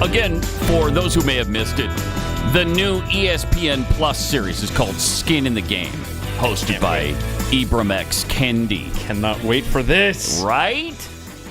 Again, for those who may have missed it, the new ESPN Plus series is called Skin in the Game, hosted by Ibram X. Kendi. Cannot wait for this. Right?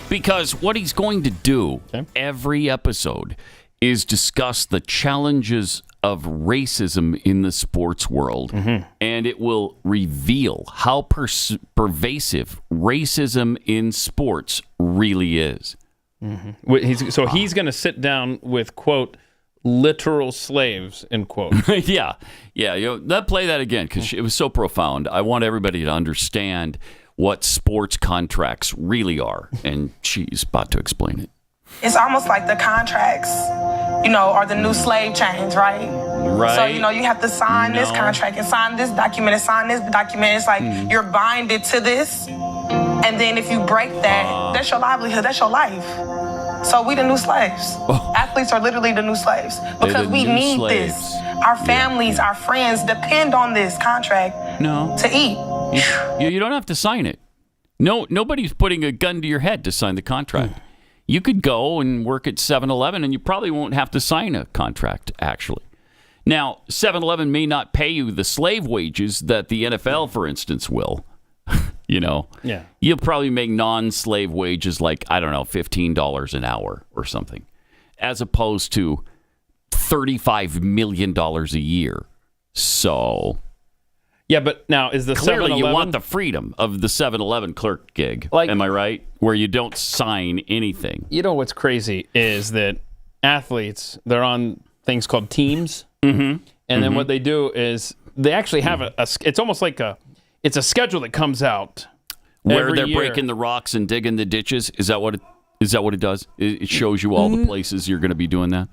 Because what he's going to do every episode is discuss the challenges of racism in the sports world. Mm-hmm. And it will reveal how pervasive racism in sports really is. Mm-hmm. He's going to sit down with, quote, literal slaves, end quote. Yeah. Let's play that again because it was so profound. I want everybody to understand what sports contracts really are. And she's about to explain it. It's almost like the contracts, are the new slave chains, right? Right. So, you have to sign this contract and sign this document and sign this document. It's like you're binded to this. And then if you break that, that's your livelihood, that's your life. So we the new slaves. Athletes are literally the new slaves because we need this. Our families, our friends depend on this contract to eat. You don't have to sign it. No, nobody's putting a gun to your head to sign the contract. You could go and work at 7-Eleven and you probably won't have to sign a contract, actually. Now, 7-Eleven may not pay you the slave wages that the NFL, for instance, will. Yeah. You'll probably make non-slave wages like, I don't know, $15 an hour or something, as opposed to $35 million a year. So... Yeah, but now is the clearly 7-Eleven... you want the freedom of the 7-Eleven clerk gig. Am I right? Where you don't sign anything. You know what's crazy is that athletes, they're on things called teams. Mm-hmm. And then what they do is they actually have it's almost like it's a schedule that comes out where they're year. breaking the rocks and digging the ditches. Is that what it does? It shows you all the places you're going to be doing that?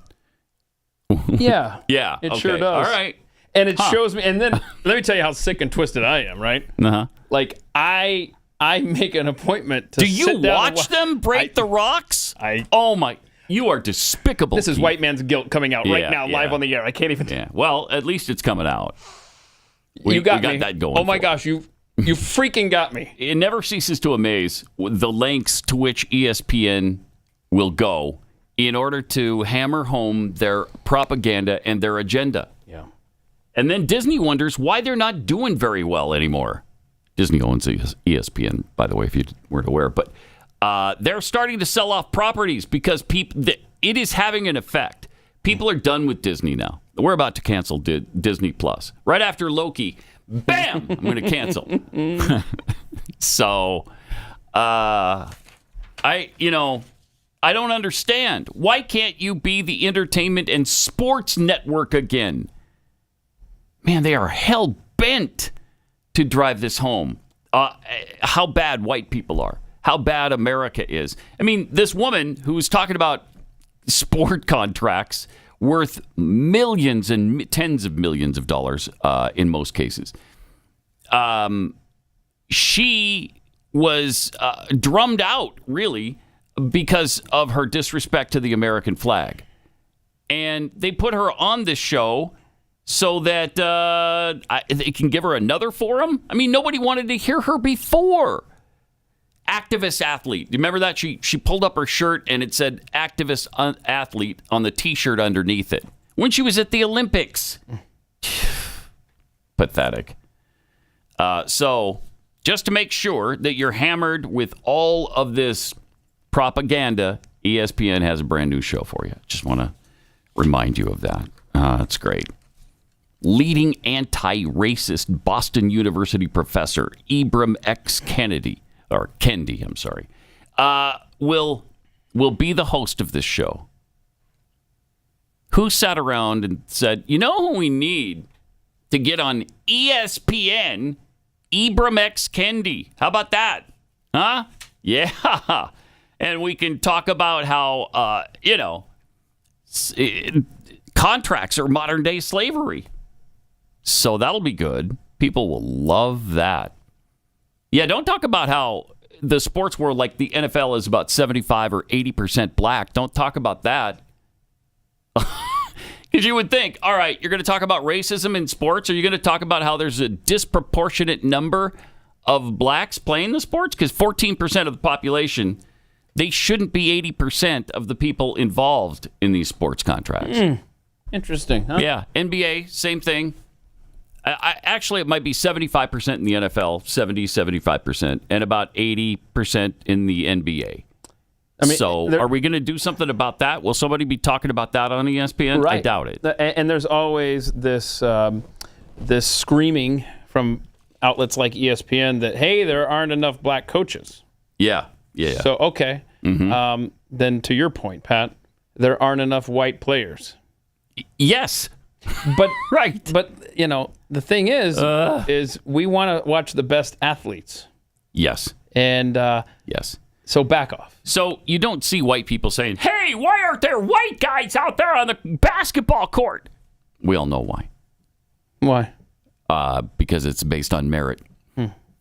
Yeah. Yeah. It sure does. All right. And it shows me, and then let me tell you how sick and twisted I am, right? Uh-huh. Like, I make an appointment to Do you sit down watch them break the rocks? Oh, my. You are despicable. This is white man's guilt coming out right now, live on the air. I can't even... Yeah. Well, at least it's coming out. We got that going. Oh, my gosh. You freaking got me. It never ceases to amaze the lengths to which ESPN will go in order to hammer home their propaganda and their agenda. Yeah. And then Disney wonders why they're not doing very well anymore. Disney owns ESPN, by the way, if you weren't aware. But they're starting to sell off properties because it is having an effect. People are done with Disney now. We're about to cancel Disney Plus. Right after Loki, bam, I'm going to cancel. So, I don't understand. Why can't you be the entertainment and sports network again? Man, they are hell-bent to drive this home. How bad white people are. How bad America is. I mean, this woman who was talking about sport contracts worth millions and tens of millions of dollars in most cases. She was drummed out, really, because of her disrespect to the American flag. And they put her on this show so that they can give her another forum. I mean, nobody wanted to hear her before. Activist athlete. Do you remember that? She pulled up her shirt and it said activist athlete on the T-shirt underneath it when she was at the Olympics. Pathetic. So just to make sure that you're hammered with all of this propaganda, ESPN has a brand new show for you. Just want to remind you of that. That's great. Leading anti-racist Boston University professor Ibram X. Kendi, I'm sorry, will be the host of this show. Who sat around and said, you know who we need to get on ESPN? Ibram X. Kendi. How about that? Huh? Yeah. And we can talk about how, contracts are modern day slavery. So that'll be good. People will love that. Yeah, don't talk about how the sports world, like the NFL, is about 75 or 80% black. Don't talk about that. Because you would think, all right, you're going to talk about racism in sports? Are you going to talk about how there's a disproportionate number of blacks playing the sports? Because 14% of the population They shouldn't be 80% of the people involved in these sports contracts. Interesting, huh? Yeah, NBA, same thing. Actually, it might be 75% in the NFL, 75%, and about 80% in the NBA. Are we going to do something about that? Will somebody be talking about that on ESPN? Right. I doubt it. And there's always this this screaming from outlets like ESPN that, hey, there aren't enough black coaches. Yeah. So, okay. Then to your point, Pat, there aren't enough white players. Yes. But right. But, the thing is we want to watch the best athletes. Yes. And yes. So back off. So you don't see white people saying, hey, why aren't there white guys out there on the basketball court? We all know why. Why? Because it's based on merit.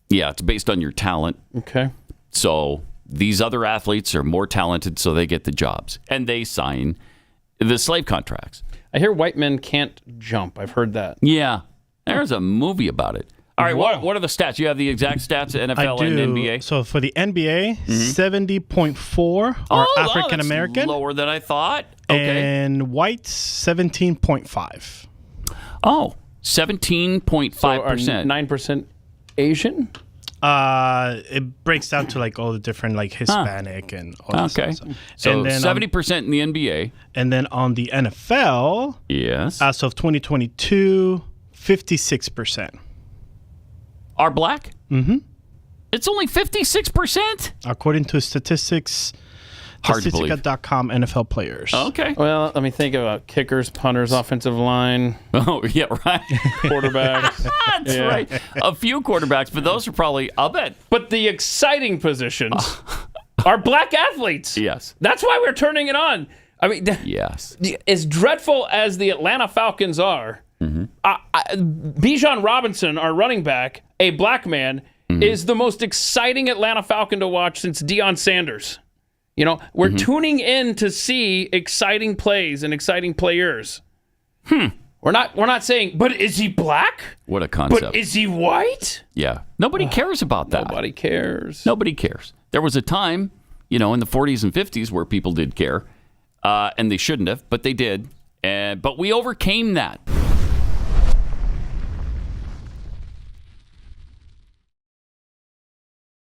Yeah, it's based on your talent. Okay. So these other athletes are more talented, so they get the jobs. And they sign the slave contracts. I hear white men can't jump. I've heard that. Yeah. There's a movie about it. All right, what are the stats? You have the exact stats, NFL and NBA? So for the NBA, 70.4 are African American. Lower than I thought. Okay. And whites, 17.5. Oh, 17.5%. So are 9% Asian? It breaks down to like all the different like Hispanic and all that stuff. So and then, 70% in the NBA. And then on the NFL, yes, as of 2022, 56%. Are black? Mm-hmm. It's only 56%? According to statistics, Statistica.com NFL players. Okay. Well, let me think about kickers, punters, offensive line. Oh, yeah, right. Quarterbacks. That's right. A few quarterbacks, but those are probably, I'll bet. But the exciting positions are black athletes. Yes. That's why we're turning it on. I mean, yes. As dreadful as the Atlanta Falcons are, Bijan Robinson, our running back, a black man, is the most exciting Atlanta Falcon to watch since Deion Sanders. We're tuning in to see exciting plays and exciting players. We're not saying, but is he black? What a concept. But is he white? Yeah. Nobody cares about that. Nobody cares. Nobody cares. There was a time, in the 40s and 50s where people did care, and they shouldn't have, but they did. But we overcame that.